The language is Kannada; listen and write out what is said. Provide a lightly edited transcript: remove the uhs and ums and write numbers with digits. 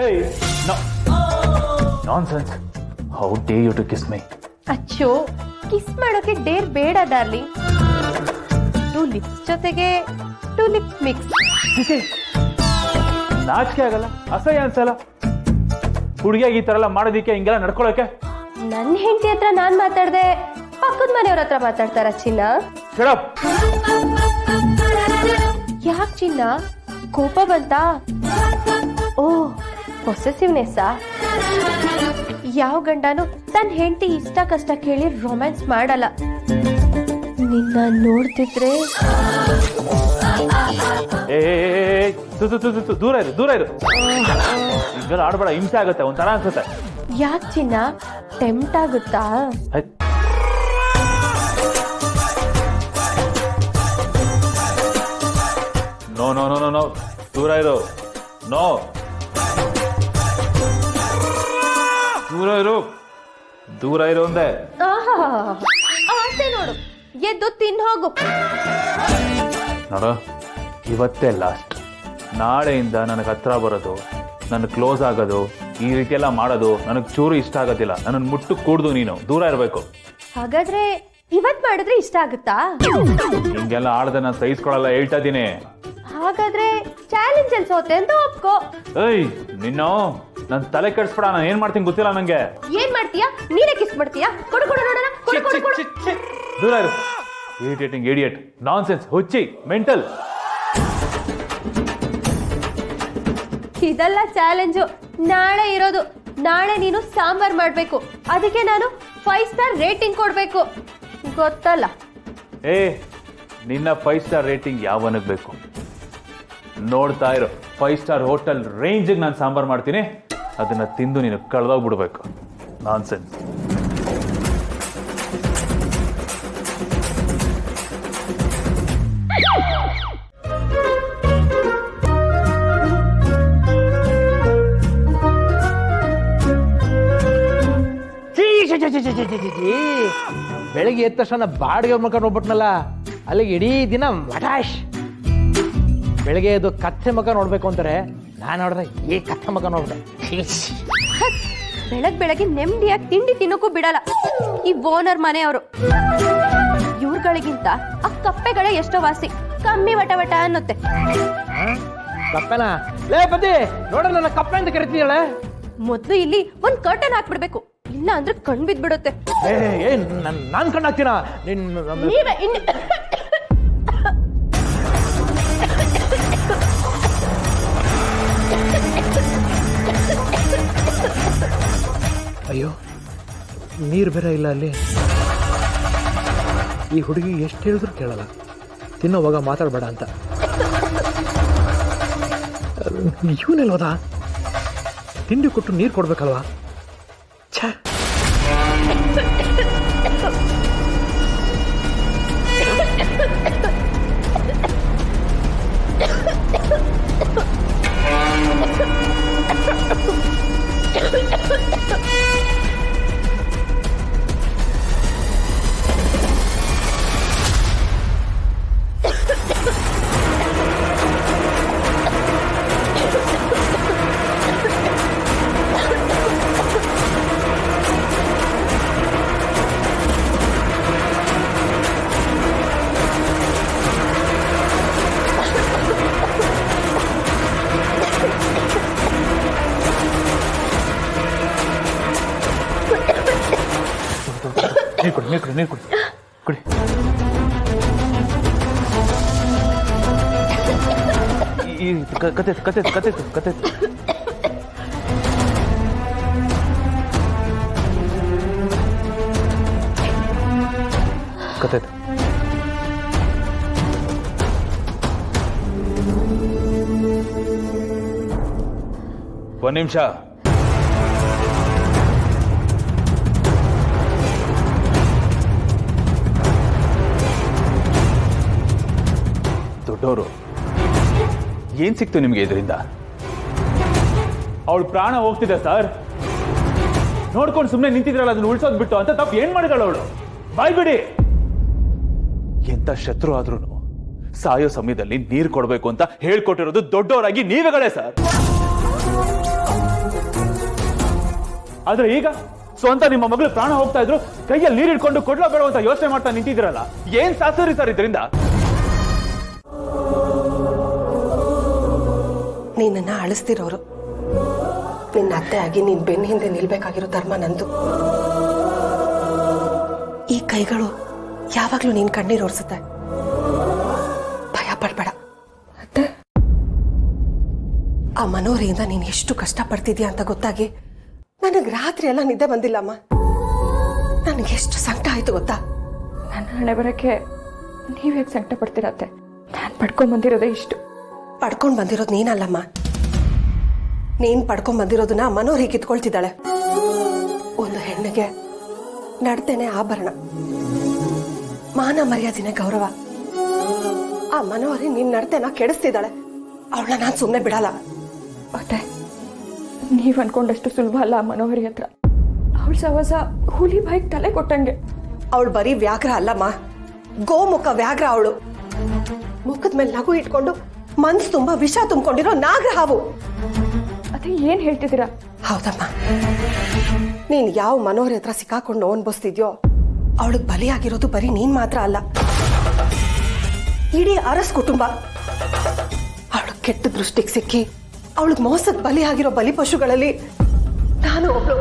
Hey, no. Nonsense. How dare you to kiss me? ಅಚ್ಚೋ, ಕಿಸ್ ಮಾಡೋಕೆ ಡೇರ್ ಬೇಡ ಡಾರ್ಲಿಂಗ್. 2 ಲಿಪ್ಸ್ ಜೊತೆಗೆ 2 ಲಿಪ್ಸ್ ಮಿಕ್ಸ್. ನಾಚಿಕೆ ಆಗಲ್ಲ, ಅಸಹ್ಯ ಅನ್ಸಲ್ಲ ಹುಡುಗಿಯಾಗಿ ಈ ತರ ಎಲ್ಲ ಮಾಡೋದಿಕ್ಕೆ, ಹಿಂಗೆಲ್ಲ ನಡ್ಕೊಳಕ್ಕೆ. ನನ್ನ ಹೆಂಡತಿ ಹತ್ರ ನಾನ್ ಮಾತಾಡ್ದೆ, ಪಕ್ಕದ ಮನೆಯವ್ರ ಹತ್ರ ಮಾತಾಡ್ತಾರ ಚಿನ್ನ? Shut up. ಯಾಕೆ ಚಿನ್ನ, ಕೋಪ ಬಂತಾ? ಓ, ಪೊಸೆಸಿವ್ನೆಸ್ಸಾ? ಯಾವ ಗಂಡನು ತನ್ನ ಹೆಂಡತಿ ಇಷ್ಟ ಕಷ್ಟ ಕೇಳಿ ರೊಮ್ಯಾನ್ಸ್ ಮಾಡಲ್ಲ. ನಿನ್ನ ನೋಡ್ತಿದ್ರೆ ದೂರ ಇರು, ದೂರ ಇರು. ಹಿಂಗೆಲ್ಲ ಆಡ್ಬೇಡ, ಹಿಂಸೆ ಆಗುತ್ತೆ, ಒಂಥರ ಅನ್ಸುತ್ತೆ. ಯಾಕೆ ಚಿನ್ನ, ಟೆಂಪ್ಟ್ ಆಗುತ್ತಾ? No no no no no, ದೂರ ಇರು. ನೋ, ದೂರ ಇರು, ದೂರ ಇರು ಅಂದೆ. ಆಸೆ ನೋಡು, ಎದ್ದು ತಿನ್ ಹೋಗು. ನೋಡು, ಇವತ್ತೇ ಲಾಸ್ಟ್. ನಾಳೆಯಿಂದ ನನಗೆ ಹತ್ರ ಬರೋದು, ನನಗೆ ಕ್ಲೋಸ್ ಆಗೋದು, ಈ ರೀತಿ ಎಲ್ಲ ಮಾಡೋದು ನನಗೆ ಚೂರು ಇಷ್ಟ ಆಗೋದಿಲ್ಲ. ನನ್ನನ್ನು ಮುಟ್ಟು ಕೂಡ್ದು ನೀನು ದೂರ ಇರಬೇಕು. ಹಾಗಾದ್ರೆ ಇವತ್ ಮಾಡಿದ್ರೆ ಇಷ್ಟ ಆಗುತ್ತಾ? ಹಿಂಗೆಲ್ಲ ಆಡದೆ ನಾನು ಸಹಿಸ್ಕೊಳಲ್ಲ, ಹೇಳ್ತಾ ಇದ್ದೀನಿ. ಹಾಗಾದ್ರೆ ಚಾಲೆಂಜ್ ಅಲ್ಲಿ ಸೋತೆ ಅಂತ ಒಪ್ಕೋ. ಏಯ್, ನಿನ್ನ ನನ್ ತಲೆ ಕೆಡಿಸ್ಬೇಡ. ನಾನು ಏನ್ ಮಾಡ್ತೀನಿ ಗೊತ್ತಿಲ್ಲ ನಂಗೆ. ಏನ್ ಮಾಡ್ತೀಯಾ? ನೀನೇ ಕಿಸ್ ಮಾಡ್ತೀಯಾ? ಕೊಡು ಕೊಡು ನೋಡೋಣ. ಕೊಡು ಕೊಡು ಕೊಡು. ದೂರ ಇರು. ಇರಿಟೇಟಿಂಗ್ ಇಡಿಯಟ್, ನಾನ್ಸೆನ್ಸ್, ಹುಚ್ಚಿ, ಮೆಂಟಲ್. ಇದೆಲ್ಲ ಚಾಲೆಂಜು. ನಾಳೆ ಇರೋದು. ನಾಳೆ ನೀನು ಸಾಂಬಾರ್ ಮಾಡ್ಬೇಕು. ಅದಕ್ಕೆ ನಾನು 5 ಸ್ಟಾರ್ ರೇಟಿಂಗ್ ಕೊಡ್ಬೇಕು, ಗೊತ್ತಲ್ಲ? ಏ, ನಿನ್ನ 5 ಸ್ಟಾರ್ ರೇಟಿಂಗ್ ಯಾವನಿಗೆ ಬೇಕು? ನೋಡ್ತಾ ಇರೋ, 5 ಸ್ಟಾರ್ ಹೋಟೆಲ್ ರೇಂಜಿಗೆ ನಾನು ಸಾಂಬಾರ್ ಮಾಡ್ತೀನಿ. ಅದನ್ನ ತಿಂದು ನೀನು ಕಳೆದೋಗ್ಬಿಡ್ಬೇಕು. ನಾನ್ಸೆನ್ಸ್. ಬೆಳಗ್ಗೆ ಎದ್ದ ತಕ್ಷಣ ಬಾಡಿಗೆ ಮಕ್ಕ ನೋಡ್ಬಿಟ್ನಲ್ಲ, ಅಲ್ಲಿಗೆ ಇಡೀ ದಿನ ಮಟಾಶ್. ಬೆಳಗ್ಗೆ ಎದ್ದು ಕತ್ತೆ ಮಕ್ಕ ನೋಡ್ಬೇಕು ಅಂತಾರೆ, ನಾನು ನೋಡ್ದೆ ಈ ಕತ್ತೆ ಮಕ್ಕ ನೋಡ್ದೆ. ಬೆಳಗ್ಗೆ ನೆಮ್ಮದಿಯಾಗಿ ತಿಂಡಿ ತಿನ್ನೋಕ್ಕೂ ಬಿಡಲ್ಲ ಈ ಓನರ್ ಮನೆಯವರು. ಇವ್ರುಗಳಿಗಿಂತ ಆ ಕಪ್ಪೆಗಳೇ ಎಷ್ಟೋ ವಾಸಿ, ಕಮ್ಮಿ ವಟ ವಟ ಅನ್ನುತ್ತೆ. ಕಪ್ಪೆನ ಲೇ ಬದ್ದಿ ನೋಡ, ನನ್ನ ಕಪ್ಪೆ ಅಂತ ಕರಿತೀಯಳೆ. ಮೊದ್ಲು ಇಲ್ಲಿ ಒಂದ್ ಕರ್ಟನ್ ಹಾಕ್ಬಿಡ್ಬೇಕು, ಇಲ್ಲ ಅಂದ್ರೆ ಕಣ್ ಬಿದ್ಬಿಡುತ್ತೆ. ನಾನ್ ಕಣ್ಣು ಹಾಕ್ತೀನ ನೀವೇ ಇನ್ನು. ಅಯ್ಯೋ, ನೀರು ಬೇರೆ ಇಲ್ಲ ಅಲ್ಲಿ. ಈ ಹುಡುಗಿ ಎಷ್ಟು ಹೇಳಿದ್ರು ಕೇಳಲ್ಲ, ತಿನ್ನೋವಾಗ ಮಾತಾಡಬೇಡ ಅಂತ. ಇವನೆಲ್ಲೋದ? ತಿಂಡಿ ಕೊಟ್ಟು ನೀರು ಕೊಡ್ಬೇಕಲ್ವಾ? ಛೇ, ನೀರು ಕೊಡಿ, ನೀರು ಕೊಡಿ, ಕುಡಿ. ಕತೆ ಒಂದು ನಿಮಿಷ. ದೊಡ್ಡವರು, ಏನ್ ಸಿಕ್ತು ನಿಮ್ಗೆ ಇದರಿಂದ? ಅವಳು ಪ್ರಾಣ ಹೋಗ್ತಿದೆ ಸರ್. ನೋಡ್ಕೊಂಡು ಸುಮ್ಮನೆ ನಿಂತಿದ್ರಲ್ಲ, ಅದನ್ನ ಉಳಿಸೋದ್ ಬಿಟ್ಟು ಅಂತ ತಪ್ಪು ಏನ್ ಮಾಡಿದಳು ಅವಳು? ಬಾಯ್ಬಿಡಿ. ಎಂತ ಶತ್ರು ಆದ್ರೂ ಸಾಯೋ ಸಮಯದಲ್ಲಿ ನೀರು ಕೊಡ್ಬೇಕು ಅಂತ ಹೇಳ್ಕೊಟ್ಟಿರೋದು ದೊಡ್ಡವರಾಗಿ ನೀವುಗಳೇ ಸರ್. ಆದ್ರೆ ಈಗ ಸ್ವಂತ ನಿಮ್ಮ ಮಗಳು ಪ್ರಾಣ ಹೋಗ್ತಾ ಇದ್ರು ಕೈಯಲ್ಲಿ ನೀರು ಇಟ್ಕೊಂಡು ಕೊಡ್ಲೋ ಬೇಡ ಅಂತ ಯೋಚನೆ ಮಾಡ್ತಾ ನಿಂತಿದ್ರಲ್ಲ, ಏನ್ ಸಾಸರಿ ಸರ್ ಇದರಿಂದ? ನೀನನ್ನ ಅಳಿಸ್ತಿರೋರು, ನಿನ್ನ ಅತ್ತೆ ಆಗಿ ನೀನ್ ಬೆನ್ನ ಹಿಂದೆ ನಿಲ್ಬೇಕಾಗಿರೋ ಧರ್ಮ ನಂದು. ಈ ಕೈಗಳು ಯಾವಾಗ್ಲೂ ನೀನ್ ಕಣ್ಣೀರು ಒರೆಸುತ್ತೆ. ಭಯ ಪಡ್ಬೇಡ. ಅತ್ತೆ, ಆ ಮನೋಹರಿಯಿಂದ ನೀನ್ ಎಷ್ಟು ಕಷ್ಟ ಪಡ್ತಿದ್ಯಾ ಅಂತ ಗೊತ್ತಾಗಿ ನನಗೆ ರಾತ್ರಿ ಎಲ್ಲ ನಿದ್ದೆ ಬಂದಿಲ್ಲಮ್ಮ. ನನಗೆ ಎಷ್ಟು ಸಂಕಟ ಆಯ್ತು ಗೊತ್ತಾ? ನನ್ನ ಹಣೆ ಬರಕ್ಕೆ ನೀವೇ ಸಂಕಟ ಪಡ್ತಿರತ್ತೆ. ನಾನು ಪಡ್ಕೊಂಡ್ ಬಂದಿರೋದೇ ಇಷ್ಟು. ಪಡ್ಕೊಂಡ್ ಬಂದಿರೋದು ನೀನಲ್ಲಮ್ಮ, ನೀನ್ ಪಡ್ಕೊಂಡ್ ಬಂದಿರೋದನ್ನ ಮನೋಹರಿ ಕಿತ್ಕೊಳ್ತಿದ್ದಾಳೆ. ಒಂದು ಹೆಣ್ಣಿಗೆ ನಡ್ತೇನೆ ಆಭರಣ, ಮಾನ ಮರ್ಯಾದಿನೇ ಗೌರವ. ಆ ಮನೋಹರಿ ನಿನ್ ನಡ್ತೆನ ಕೆಡಿಸ್ತಿದ್ದಾಳೆ. ಅವಳನ್ನ ನಾನ್ ಸುಮ್ನೆ ಬಿಡಲ್ಲ. ಮತ್ತೆ ನೀವ್ ಅನ್ಕೊಂಡಷ್ಟು ಸುಲಭ ಅಲ್ಲ ಆ ಮನೋಹರಿ ಹತ್ರ. ಅವಳ ಸವಾಸ ಹುಲಿ ಬಾಯಿಗೆ ತಲೆ ಕೊಟ್ಟಂಗೆ. ಅವಳು ಬರೀ ವ್ಯಾಘ್ರ ಅಲ್ಲಮ್ಮ, ಗೋಮುಖ ವ್ಯಾಘ್ರ ಅವಳು. ಮುಖದ ಮೇಲೆ ನಗು ಇಟ್ಕೊಂಡು ಮನ್ಸು ತುಂಬಾ ವಿಷ ತುಂಬಿಕೊಂಡಿರೋ ನಾಗರ ಹಾವು. ಅದೇ ಏನ್ ಹೇಳ್ತಿದ್ದೀರಾ? ಹೌದಮ್ಮ, ನೀನ್ ಯಾವ ಮನೋಹರಿ ಹತ್ರ ಸಿಕ್ಕಾಕೊಂಡು ಅನ್ಭವಿಸ್ತಿದ್ಯೋ ಅವಳಿಗೆ ಬಲಿಯಾಗಿರೋದು ಬರೀ ನೀನ್ ಮಾತ್ರ ಅಲ್ಲ, ಇಡೀ ಅರಸ್ ಕುಟುಂಬ. ಅವಳು ಕೆಟ್ಟ ದೃಷ್ಟಿಗೆ ಸಿಕ್ಕಿ ಅವಳಿಗೆ ಮೋಸಕ್ಕೆ ಬಲಿಯಾಗಿರೋ ಬಲಿ ಪಶುಗಳಲ್ಲಿ ನಾನು ಒಬ್ಳು.